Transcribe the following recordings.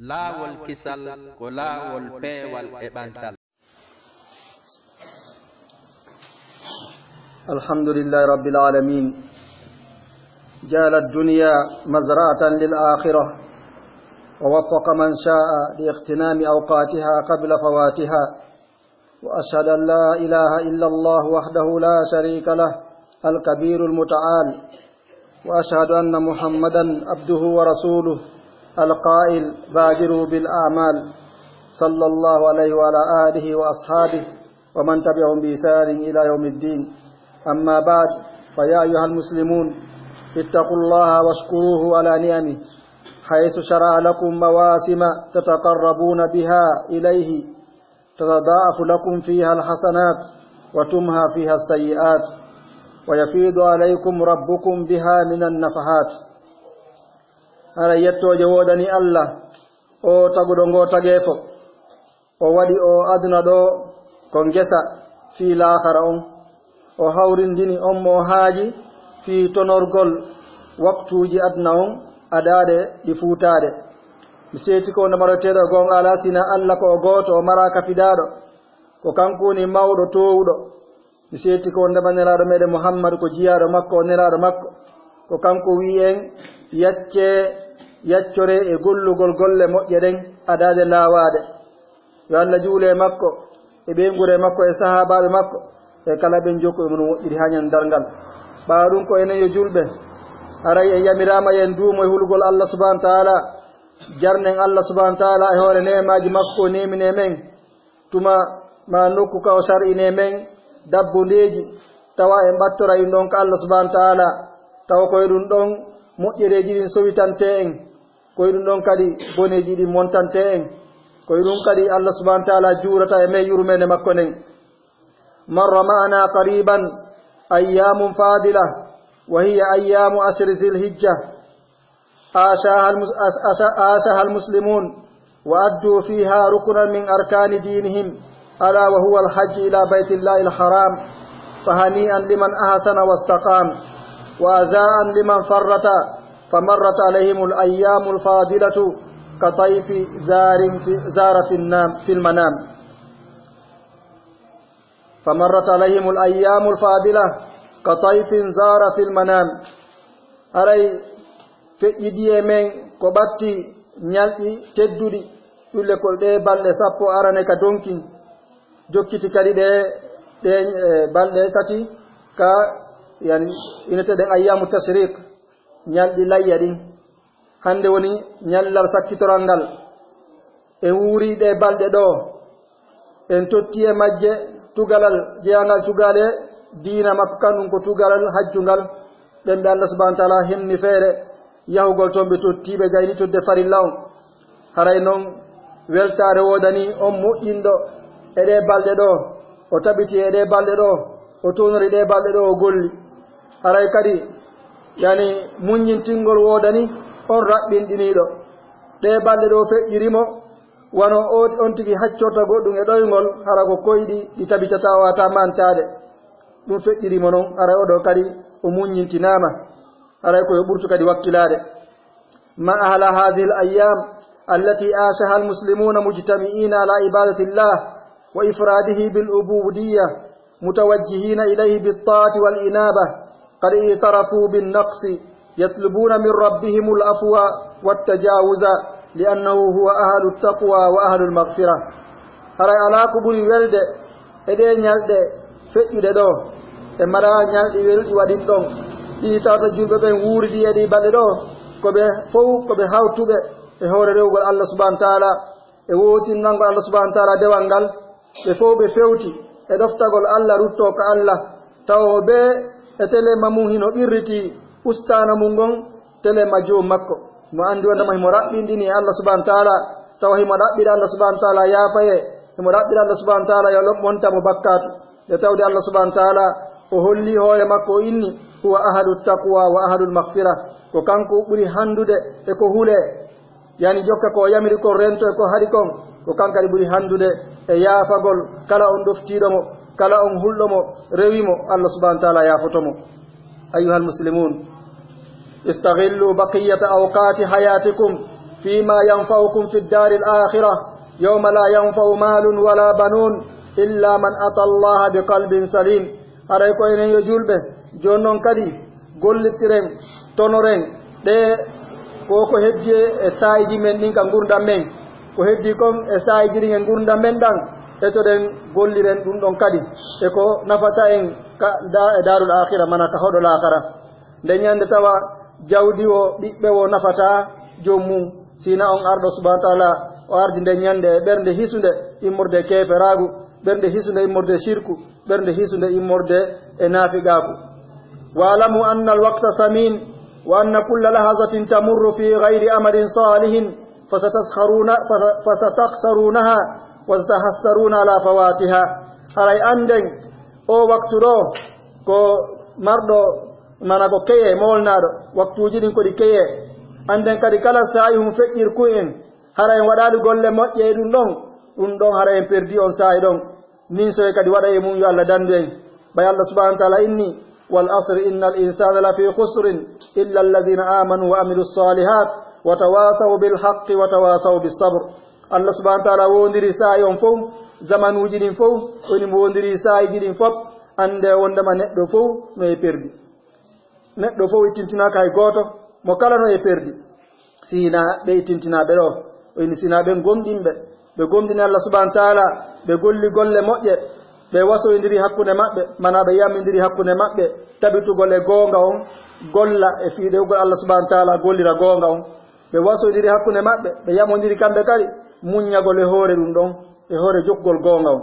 laawol kisal ko laawol peewal e ɓantal. alhamdulillahi rabbil alamin جعل الدنيا مزرعة للآخرة ووفق من شاء لاغتنام أوقاتها قبل فواتها وأشهد أن لا إله إلا الله وحده لا شريك له الكبير المتعال وأشهد أن محمدا عبده ورسوله القائل بادروا بالأعمال صلى الله عليه وعلى آله وأصحابه ومن تبعهم بإحسان إلى يوم الدين. أما بعد، فيا أيها المسلمون اتقوا الله واشكروه على نعمه حيث شرع لكم مواسم تتقربون بها إليه تتضاعف لكم فيها الحسنات وتمحى فيها السيئات ويفيض عليكم ربكم بها من النفحات. ara yettoje woɗani Allah o taguɗo ngo tageefo o waɗi o aduna ɗo ko ngesa fii laakara on, o hawrindini on mo haaji fii tonorgol waktuuji aduna on adaade ɗi fuutaade. mi seeti ko ndemaroteeɗo gon ala sina Allah ko o gooto o maraka fidaaɗo ko kankuni mawɗo toowuɗo. mi seeti ko ndema nelaaɗo meɗen Muhammadu ko jiyaaɗo makko o nelaaɗo makko ko kanko wi en yaccore e gollugol golle moƴƴe ɗen adaade laawaade. yo Allah juule makko e ɓeygure makko e sahaabaaɓe makko e kala ɓen jokku e mon woɗɗiri haa ñandar ngal. ɓaawa ɗum ko enen yo julɓe aray en yamirama yen duumo e hulgol Allah subhanahu wa taala, jarnen Allah subhanahu wa taala e hoore nemaaji makko nemine men tuma ma nokku ka o sar'ine men dabbondeeji tawa en ɓattora in ɗon ka Allah subhanahu wa taala, tawa koye ɗum ɗon moƴƴereeji ɗin sowitante en, koye ɗum ɗon kadi boneeji ɗin montante en, koye ɗum kadi Allah subhanahu wa taala juurata e men yurmede makko nden. marra ma'ana qariban ayyamun fadila wa hiya ayyamu ashri dhil hijja ashaha almuslimun wa addu fiha ruknan min arkani dinihim ala wa huwa alhajj ila baytillahi alharam fahani'an liman ahsana wastaqam wa azaan liman farrata famarrat alayhim alayyam alfadilatu katayfi zara fi almanam. famarrat alayhim alayyam alfadila katayfin zara fi almanam. aray feƴƴiɗi e men ko ɓatti ñalɗi tedduɗi ɗulle kol ɗe balɗe 10 arane ka donkin jokkiti kadi ɗe balɗe tati ka yani ineteɗen ayyamu tashriq ñalɗi layya ɗin. hande woni ñallal sakkitoral ngal en wuuri ɗe balɗe ɗo en totti e majje tugalal jeyangal tugale diina makko kanɗum ko tugalal hajjungal. ɓen ɓe Allah subhanahu wa taala hemni feere yahugol toon ɓe tottiɓe gayni todde farilla on. haray noon weltare wodani on moƴƴinɗo e ɗe balɗe ɗo, o tabiti e ɗe balɗe ɗo, o tonori ɗe balɗe ɗo o golli. haray kadi yani muññintingol wodani on raɓɓinɗiniɗo ɗe balɗe ɗo feƴƴirimo wano on tigi haccorta goɗɗum e ɗoygol hara ko koyɗi ɗi tabitata o wata mantade ɗum feƴƴirimo noon. haray oɗo kadi o muññintinama, haray koyo ɓurtu kadi wakkilade. ma ahla hadhihi al ayyam allati ashaha al muslimuna mujtami'ina ala ibadati llah wa ifradihi bil ubudiyya mutawajjihina ilayhi bit ta'ati wal inaba qad i'tarafu bin naqsi yatlubuna min rabbihim al afwa wat tajawuza li'annahu huwa ahlu at taqwa wa ahlu al maghfirah. haray ala ko ɓuri welde e ɗe ñalɗe feƴƴuɗe ɗo e mara ñalɗi welɗi waɗin ɗon ɗi tawta julɓe ɓen wuuridi e ɗi balɗe ɗo koɓe fof koɓe hawtuɓe e hoore rewgol Allah subhanahu wa taala e wotinnalngol Allah subhanahu wa taala dewal ngal. ɓe fof ɓe fewti e ɗoftagol Allah rutto ko Allah tawa ɓe e telema mum hino ɓirriti ustana mum ngon telema joom makko mo andi wondema himo raɓɓindini e Allah subhanahu wa taala tawa himo ɗaɓɓiɗa Allah subhanahu wa taala yaafaye, himo ɗaɓɓiɗa Allah subhanahu wa taala yo loɓɓontamo bakkatu e tawde Allah subhanahu wa taala o holli hoore makko o inni huwa ahadu taqwa wa ahadu lmaghfira, ko kanko ɓuri handude e ko hule yani jokka ko yamiri kon rento e ko haɗi kon ko kankadi ɓuri handude e yaafagol kala on ɗoftiɗomo, kala on hulɗomo rewimo Allah subhanahu wa taala yaafotomo. ayuha almuslimun istaghillu baqiyata awqati hayatikum فيما ينفعكم في الدار الآخرة يوم لا ينفع مال ولا بنون إلا من أتى الله بقلب سليم أريكو إن يجولبه جونون كدي gollitiren tonoren ɗe koko heddi e sayiji men ɗin ka gurdam men ko heddi kon e sayiji ɗin e gurdam men ɗan etoɗen golliren ɗum ɗon kadi e ko nafata en e darul akhira mana ka hoɗo lakara nde ñande tawa jawdi o ɓiɓɓe o nafata jommum sina on arɗo subahana taala o ardi nde ñande e ɓernde hisude immorde keferagu ɓernde hisude immorde shirku ɓernde hisude immorde e naafigaku واعلموا أن الوقت ثمين وأن كل لحظة تمر في غير أمل صالح فستخسرونها وستحسرون على فواتها هاي أندن أو وقت رو كو مردو mana ko keye molnaɗo waktuji ɗin koɗi keye anden kadi kala saayi hum feƴƴir ku'en hara en waɗali golle moƴƴe e ɗum ɗon hara en perdi on saayi ɗon nin soye kadi waɗa e mum yo Allah dandu en bay Allah subhanahu wa ta'ala inni والعصر إن الإنسان لفي خسر إلا الذين آمنوا وعملوا الصالحات وتواصوا بالحق وتواصوا بالصبر الله سبحانه وتعالى وندري سايون فو زمان وجدين فو وني وندري ساي جدين فوب ande wondama neɗɗo fof no e perdi neɗɗo fof ittintina kay goto mo kala no e perdi sina ɓe ittintinaɓe ɗo oyni sina ɓe gomɗinɓe ɓe gomɗini Allah subhanahu wa ta'ala ɓe golli golle moƴƴe ɓe wasoyidiri hakkunde maɓɓe mana ɓe yammidiri hakkunde maɓɓe tabitugol e goonga on golla e fiiɗewgol Allah subhanahu wa ta'ala gollira goonga on ɓe wasoyidiri hakkunde maɓɓe ɓe yamodiri kamɓe kadi muññagol e hoore ɗum ɗon e hoore jokkugol goonga on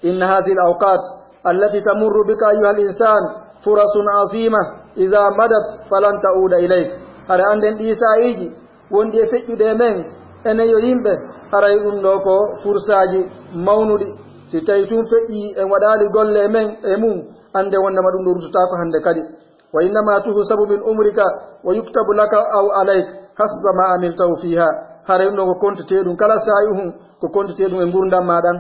inna hadihi l awqat allati tamurru bika ayuha l insan furasun azima ida madat falan ta'uda ileyk hara anden ɗi sayiji wondi e feƴƴude e men enen yo yimɓe haray ɗum ɗo ko fursaji mawnuɗi si tawi tum feƴƴi en waɗali golle e men e mum ande wondema ɗum ɗo rutotako hande kadi wa innama tuhsabu min umrika wa yuktabu laka aw alayk hasba ma amiltahu fiha hara ɗum ɗo ko kontete ɗum kala sayi hum ko kontete ɗum e gurdam maɗan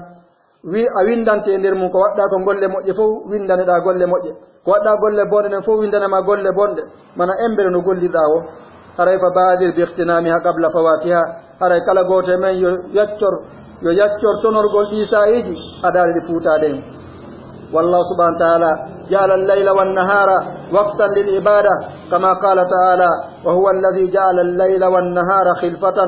wi a windante e nder mum ko waɗɗa ko golle moƴƴe fof windaneɗa golle moƴƴe ko waɗɗa golle bonɗe ɗen fof windanema golle bonɗe mana embere no gollirɗa o haray fa badir bi ihtinamiha qabla fawatiha haray kala goto e men yo yaccor tonorgol ɗi sayiji aɗaɗe ɗi fuutade en والله سبحانه وتعالى جعل الليل والنهار وقتا للعبادة كما قال تعالى وهو الذي جعل الليل والنهار خلفة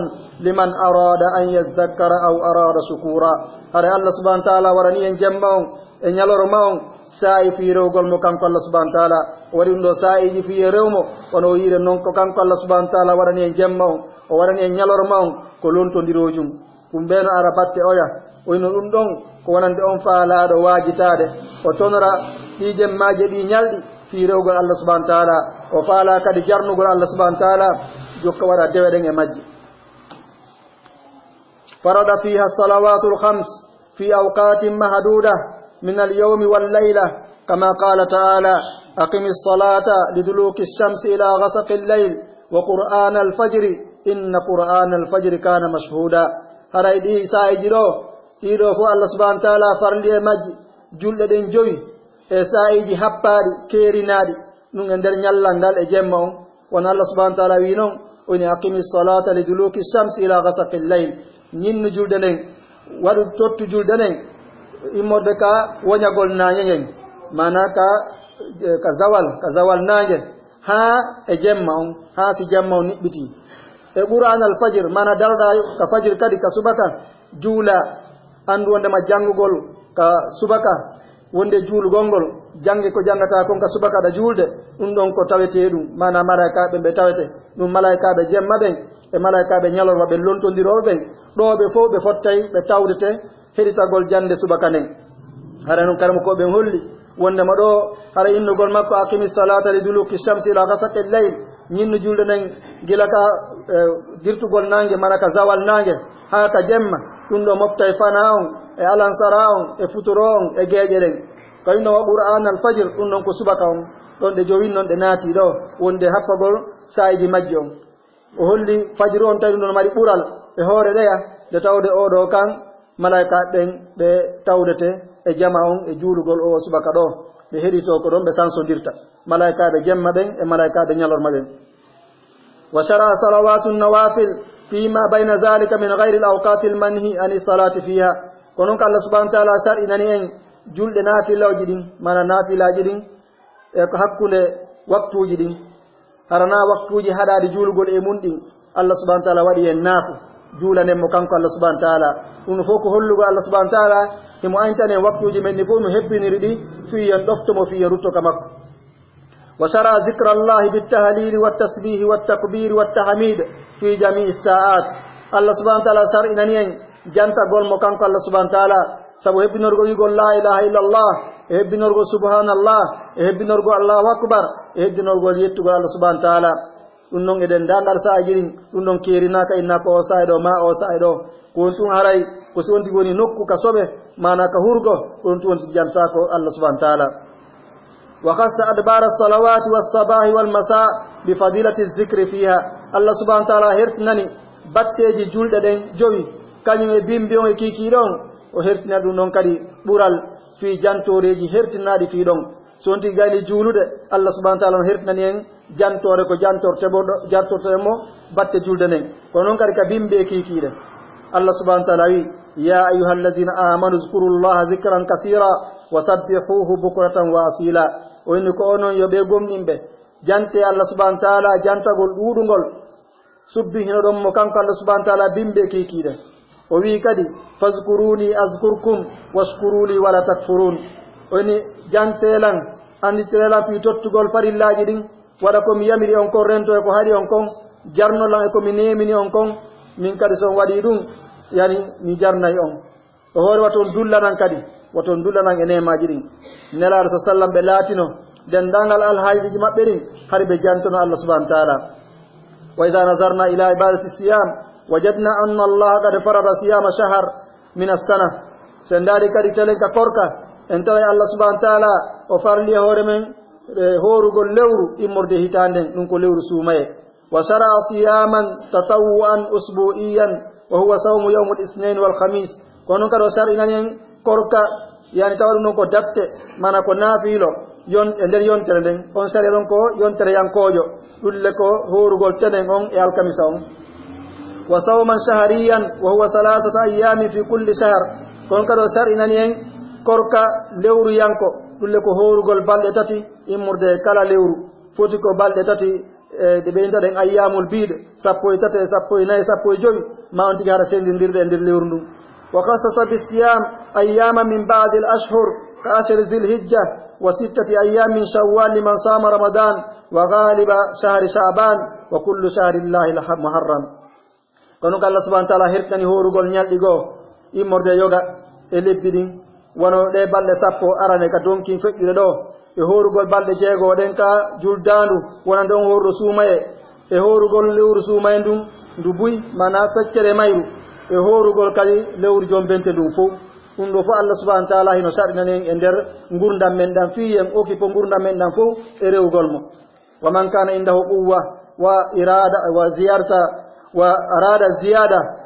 لمن أراد أن يذكر أو أراد شكورا هذا الله سبحانه وتعالى ورني أن جمعهم أن يلرمهم ساي في روغل مكانك الله سبحانه وتعالى ورندو ساي في رومو ونوير نونكو كانك الله سبحانه وتعالى ورني أن جمعهم ورني أن يلرمهم كلون تندروجم كمبين عربات أويا وينو ɗum ko wonande on faalaɗo waajitade o tonora ɗijem maje ɗi ñalɗi fi rewgol Allah subhanahu wa ta'ala o faala kadi jarnugol Allah subhanahu wa ta'ala jokka waɗa deweɗen e majje farada fiha salawatu l-khams fi awqatin mahduda min al-yawmi wal-layla kama qala ta'ala aqimi s-salata liduluki ash-shamsi ila ghasaqi al-layl wa qur'ana al-fajri inna qur'ana al-fajri kana mashhuda haray ɗi sayiji ɗo ɗiɗo fof Allah subhanahu wa ta'ala farli e majji julɗe ɗen joyi e sayiji happaɗi keerinaɗi ɗum e nder ñallal ngal e jemma on won Allah subhanahu wa ta'ala wi noon oni aqimi salata li duluki shamsi ila ghasaqi al-layl ñinnu julde nden waɗu tottu julde nden immorde ka woñagol naange ngen mana ka zawal naange ha e jemma on ha si jemma on niɓɓiti e qur'an al-fajr mana darɗa ka fajr kadi ka subaka juula andu wondema janngugol ka subaka wonde juulugol ngol jange ko jangata kon ka subaka ɗa juulde ɗum ɗon ko tawete ɗum mana malaikaɓe ɓe tawete ɗum malaikaɓe jemma ɓen e malaikaɓe ñalorma ɓe lontodiroɓe ɓen ɗoɓe fof ɓe fottay ɓe tawdete heɗitagol jande subaka nden hara noon karama ko ɓen holli wondema ɗo hara innugol makko aqimi salata li duluki shamsi ila ghasaqi layl ñinno julde nden gila ka dirtugol nangue mana ka zawal nangue ha ka jemma ɗum ɗo moftay fana on e alansara on e futuro on e geeƴe ɗen kañum ɗon wa qur'an al-fajr ɗum ɗon ko subaka on ɗon ɗe jowin noon ɗe naati ɗo wonde happagol sayiji majji on o holli fajru on tawi ɗum ɗon mari ɓural e hoore ɗeya nde tawde oɗo kan malaika ɓen ɓe tawdete e jama on e juulugol o subaka ɗo ɓe heɗito ko ɗon ɓe sansodirta malaikaɓe jemma ɓen e malaikaɓe ñalorma ɓen wa shara salawatu nawafil فيما بين ذلك من غير الأوقات المنهي عن الصلاة فيها كونك الله سبحانه وتعالى شرع إنني أن جل نافلة جدين من نافلة جدين حكول وقت جدين هرنا وقت جي هذا رجول قل إيمون الله سبحانه وتعالى ودي النافو جولا نمو كانك الله سبحانه وتعالى ونفوك هلو الله سبحانه وتعالى هم أنتني وقت جي من نفو نحب نردي في ينطفتم وفي ينرتو كمك وشرع ذكر الله بالتهليل والتسبيح والتكبير والتحميد في جميع الساعات الله سبحانه وتعالى شرع إنني جانتا قول مكانك الله سبحانه وتعالى سبو هب نرغو يقول لا إله إلا الله هب نرغو سبحان الله هب نرغو الله أكبر هب نرغو يتو الله سبحانه وتعالى ɗum eɗen dangal saajirin ɗum ɗon kerinaka inna ko o sa'i ɗo ma o sa'i ɗo ko on tun haray ko si wonti woni nokku ka soɓe mana ka hurgo ɗon tun wonti jantako Allah subhanahu wa ta'ala wa khassa adbar as-salawati was-sabahi wal-masa bi fadilati adh-dhikri fiha Allah subhanahu wa ta'ala hertinani batteji julɗe ɗen jowi kañum e bimbi on e kikiɗon o hertina ɗum ɗon kadi ɓural fi jantoreji hertinaɗi fi ɗon so wonti gayli juulude Allah subhanahu wa ta'ala on hertinani en jantore ko jantortemo batte julde nen kono noon kadi ka bimbe kikiɗe Allah subhanahu wa ta'ala wi ya ayuha alladina amanu zkuru llaha zicran kasira wa sabbihuhu bukratan wa asila o inni ko onon yo ɓe gomɗinɓe jante Allah subhanahu wa ta'ala jantagol ɗuɗugol subbihino ɗon mo kanko Allah subhanahu wa ta'ala bimbe kikiɗe o wi kadi fazkuruni azkurkum washkuruli wala takfurun o inni jantelan anditirelan fi tottugol farillaji ɗin waɗa komi yamiri on kon rento e ko haɗi on kon jarnolan e komi nemini on kon min kadi son waɗi ɗum yani mi jarnayi on o hoore waton dullanan kadi waton dullanan e nemaji ɗin nelaɗo sa sallam ɓe laatino dendangal alhaydiji maɓɓe ɗin har ɓe jantono Allah subhanahu wa ta'ala wa ida nazarna ila ibadati siyam wajadna anna allaha qad farada siyama shahar min as-sana so en daari kadi telen ka korka en tawa Allah subhanahu wa ta'ala o farli e hoore men horugol lewru immorde hitanden ɗum ko lewru suumaye wa shara'a siyaman tatawwu'an usbu'iyan wa huwa sawmu yawm al-ithnain wal khamis kono kadi o shar'inani en korka yani tawa ɗum ɗon ko dabte mana ko naafilo e nder yontere nden on sari ɗon ko yontere yankojo ɗulle ko horugol tenen on e alkamisa on wa sawman shahariyan wa huwa 3 ayyamin fi kulli shahr kono kadi o shar'inani en korka lewru yanko ɗulle ko horugol balɗe tati immurde kala lewru foti ko balɗe tati ɗe ɓe intaɗen ayyamul biɗe 13 14 15 ma on tigi haɗa sendidirɗe e nder lewru ndun wa khassasa bisiyam ayyama min ba'di al ashhur ka ashri zilhijja wa 6 ayyam min shawwal liman sama ramadan wa ghaliba shahri sha'ban wa kullu shahri llahi muharram kono ko Allah subhanahu wa ta'ala hertani horugol ñalɗi goo immorde yoga e lebbi ɗin wono ɗe balɗe 10 arane ka donkin feƴƴude ɗo e horugol balɗe 6 ɗen ka juldandu wona ɗon horro suumaye e horugol lewru suumaye ndun ndu buy mana feccere mayru e horugol kadi lewru jombente ndun fof ɗum ɗo fof Allah subhanahu wa ta'ala hino sarɗinanen e nder gurdam men ɗan fiyen okipo gurdam men ɗan fof e rewugol mo wa man kana indahu quwwa wa irada wa ziyarta wa arada ziyada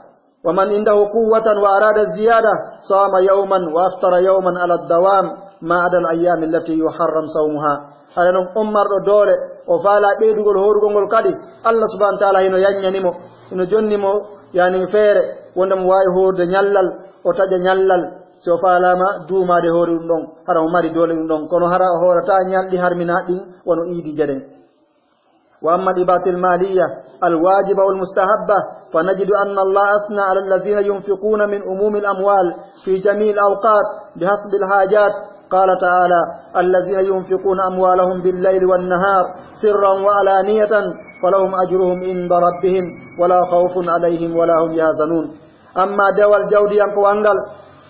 ومن عنده قوة وأراد الزيادة صام يوما وأفطر يوما على الدوام ما عدا الأيام التي يحرم صومها هذا نم أمر دولة وفعل بيدغول هورغول كادي الله سبحانه وتعالى هنا ينيمو هنا جنيمو يعني فير وندم واي هور نيالال وتاجا نيالال سو فعلما دوما دي هور دون هرا ماري دولة دون كونو هرا هورتا نيالدي هرمنا دين ونو إيدي جدن وأما الإباحة المالية الواجبة والمستحبة فنجد أن الله أثنى على الذين ينفقون من أموم الأموال في جميع الأوقات بحسب الحاجات قال تعالى الذين ينفقون أموالهم بالليل والنهار سرا وعلانية فلهم أجرهم عند ربهم ولا خوف عليهم ولا هم يحزنون أما دول جودي أنكو أنغال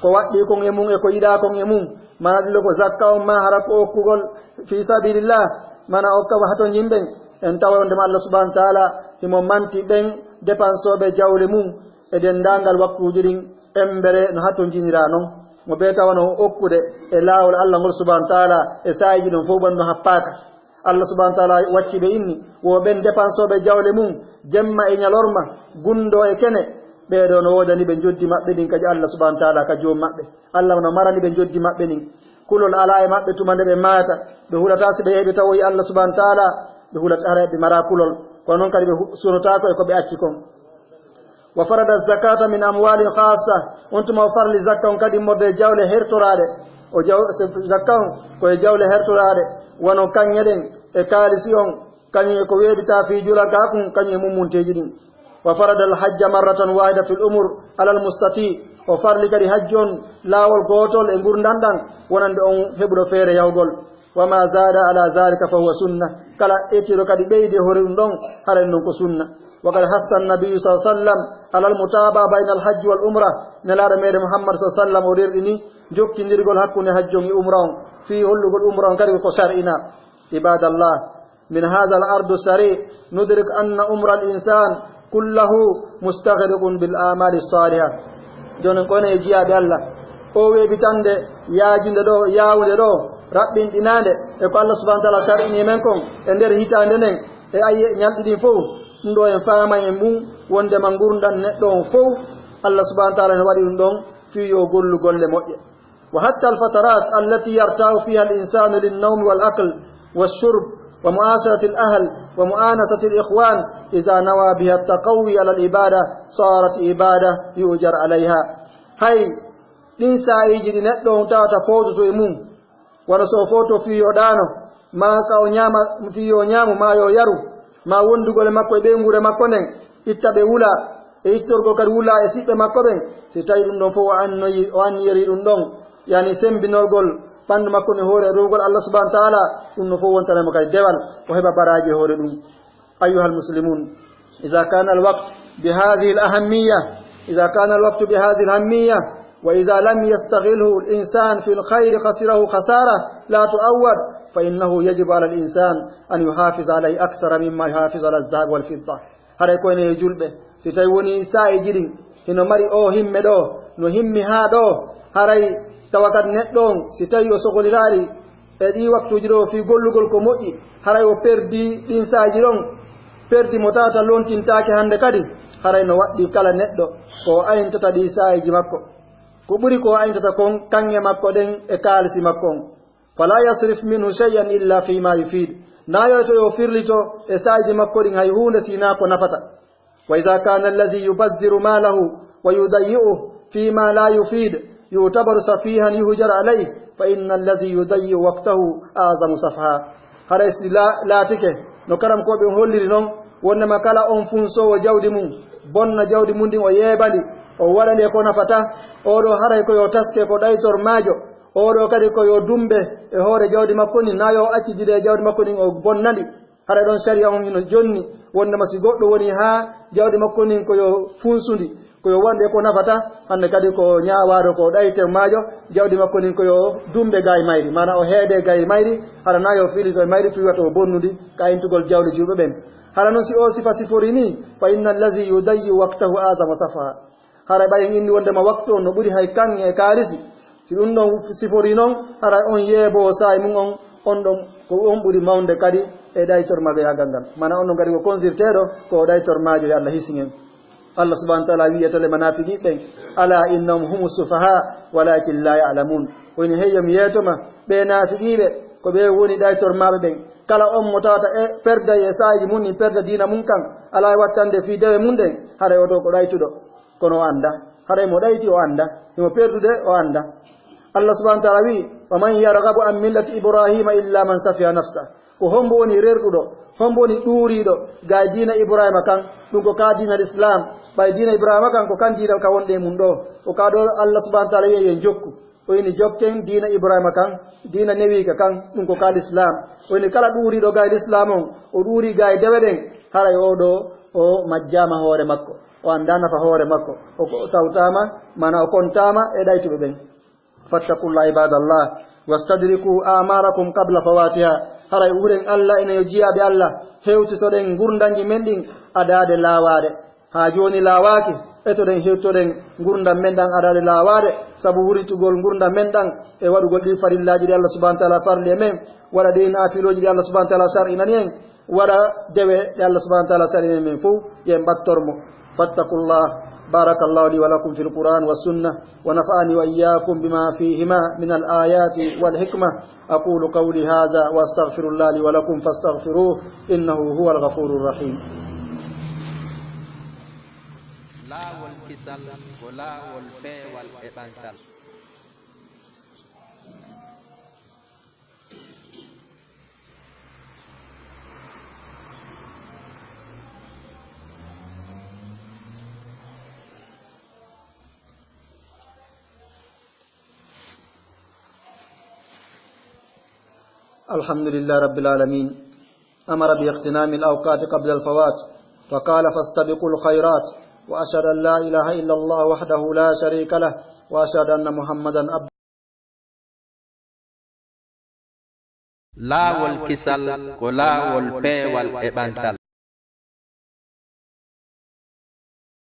ko waddi ko ngemum e ko yida ko ngemum mana dilo ko zakka on ma harako okkugol fi sabilillah mana okka haton yimbe en tawa wonde Allah subhanahu wa ta'ala himo manti ben dépensoɓe jawle mum e dendangal waktuji ɗin embere no hatto jinira noon mo be tawano okkude e laawol Allah ngol subhanahu wa ta'ala e sayiji ɗon fof ɓanno happaka Allah subhanahu wa ta'ala wacci ɓe inni wo ɓen dépensoɓe jawle mum jemma e ñalorma gundo e kene ɓeɗo no wodani ɓe joddi maɓɓe ɗin kadi Allah subhanahu wa ta'ala ka joom maɓɓe Allah no marani ɓe joddi maɓɓe ɗin kulol ala e maɓɓe tuma nde ɓe maata ɓe hulata si ɓe yeeɓe tawoyi Allah subhanahu wa ta'ala ɓe hulata hara ɓe mara kulol kono noon kadi ɓe sunotako e ko ɓe acci kon وفرض الزكاة من أموال خاصة أنتم وفر لزكاة كدي مرد جولة هرتراد زكاة كوي جولة هرتراد ونو كان يدن إكالسيون كان يكوي بتا في جولا كاكم كان يممون تجدين وفرض الحج مرة واحدة في الأمور على المستطيع وفر لكدي حجون لا والقوتول إنقر دندن ونند أن هبرو فير يوغل وما زاد على ذلك فهو سنة كلا إتيرو كدي بيدي هورين دون هرنو سنة وقد حث النبي صلى الله عليه وسلم على المتابعة بين الحج والعمرة نلار مير محمد صلى الله عليه وسلم وديرني جوك نيرغول حقني حجون عمرون في هلغول عمرون كدي كو شرعنا عباد الله من هذا الأرض السريع ندرك أن عمر الإنسان كله مستغرق بالآمال الصالحة دون كون يجيا بالله او ويبتande yaajunde do yaawude do rabbin dinande e ko Allah subhanahu wa ta'ala shar'ini men kon e der hitande nen e ayye nyaldidi fof ndo en faama en mum wonde ma gurdan neddo on fof Allah subhanahu wa ta'ala ne wadi dum don fi yo gollu golle mojje wa hatta al fatarat allati yarta'u fiha al insanu lin nawm wal aql wash-shurb wa mu'asharati al ahl wa mu'anasati al ikhwan idha nawa biha at taqawi ala al ibada sarat ibada yujar alayha hay din saayiji di neddo on tawata footo e mum wana so foto fi yo dano ma ka o nyama fi yo nyamu ma yo yaru ma wondugole makko e be ngure makko nen ittabe wula e istorgo kadi wula e sibbe makko ben si tawi dum don fo annoyi o an yeri dum don yani sembinorgol pandu makko ne hore rogol Allah subhanahu wa ta'ala dum no fo wontana mo kay dewal o heba baraji hore dum ayyuhal muslimun idha kana al waqt bi hadhihi al ahammiyah idha kana al waqt bi hadhihi al ahammiyah وإذا لم يستغله الإنسان في الخير خسره خسارة لا تؤود فإنه يجب على الإنسان أن يحافظ عليه أكثر مما يحافظ على الذهب والفضة هذا يكون يجلب ستيوني سائجرين هنا مري أو هم دو no himmi ha do haray tawakat neddon si tawi o sogoliraari e di waktuji do fi gollugol ko moƴƴi haray o perdi din saaji don perdi mo tata lontintaake hande kadi haray no waddi kala neddo ko ayntata di saaji makko ko buri ko ayntata kon kange makko den e kaalisi makko fala yasrif minhu shay'an illa fi ma yufid nayo to yo firlito e saaji makko din hay hunde sina ko nafata wa idha kana allazi yubazziru malahu wa yudayyi'u fi ma la yufid yutabaru safihan yuhjar alayhi fa inna allazi yudayyi'u waqtahu azamu safha harasi la tike no karam ko be holliri non wonna makala on funso o jawdi mum bonna jawdi mum din o yebali o wadande ko nafata o do haray ko yo taske ko daytor maajo o do kadi ko yo dumbe e hoore jawdi makko ni nayo acci jide jawdi makko ni o bonnandi haray don sharia on hino jonni wonna masi goddo woni ha jawdi makko ni ko yo funsundi ko yo wande ko nafata hande kadi ko nyaawado ko dayter maajo jawdi makko ni ko yo dumbe gay mayri mana o heede gay mayri hara nayo fili to mayri fi wato bonnudi kayintugol jawdi jube ben hara non si o sifa siforini fa innal ladhi yudayyi waqtahu azama safa hara bayen indi wonde ma waktu no buri hay kan e karisi si dum non sifori non hara on yebo say mun on don ko on buri mawnde kadi e daytor mabe ha gandal mana on ngari ko consultedo ko daytor maajo ya Allah hisingen Allah subhanahu wa ta'ala wiyata le manafiki ben ala innahum humus sufaha walakin la ya'lamun woni heyam yetoma be nafiqibe ko be woni daytor mabe ben kala on motata e perda e saaji mun ni perda dina mun kan ala wattande fi dewe mun den hare oto ko daytudo kono anda hare mo dayti o anda mo perdude o anda Allah subhanahu wa ta'ala wi faman yarghabu an millati ibrahima illa man safiha nafsa ko hombo woni rerdudo hombo woni durido ga dina ibrahima kan dum ko ka dina islam bay dina ibrahima kan ko kan dina ka wonde mun do o ka do Allah subhanahu wa ta'ala wi jokku o ni jokken dina ibrahima kan dina newi ka kan dum ko ka islam o ni kala durido ga islam o duri ga deweden haray o do o majjama hoore makko o andana fa hoore makko o tawtama mana o kontama e daytube ben fattaqullaha ibadallah wastadriku amarakum qabla fawatiha haray uren Allah ene yojiya be Allah hewtitoden gurdangi mendin adade lawade ha joni lawaki etoden hewtoden gurdam mendan adade lawade sabu wuritugol gurdam mendan e wadugol di farillaji Allah subhanahu wa ta'ala farli men wala de nafiloji Allah subhanahu wa ta'ala shar'inani en wala dewe Allah subhanahu wa ta'ala shar'inani men fu yem battormo fattaqullaha بارك الله لي ولكم في القرآن والسنة ونفعني وإياكم بما فيهما من الآيات والحكمة أقول قولي هذا واستغفر الله لي ولكم فاستغفروه إنه هو الغفور الرحيم kisal ko laawol peewal e ɓantal. الحمد لله رب العالمين أمر باغتنام الأوقات قبل الفوات فقال فاستبقوا الخيرات وأشهد أن لا إله إلا الله وحده لا شريك له وأشهد أن محمدا عبده. laawol kisal ko laawol peewal e ɓantal.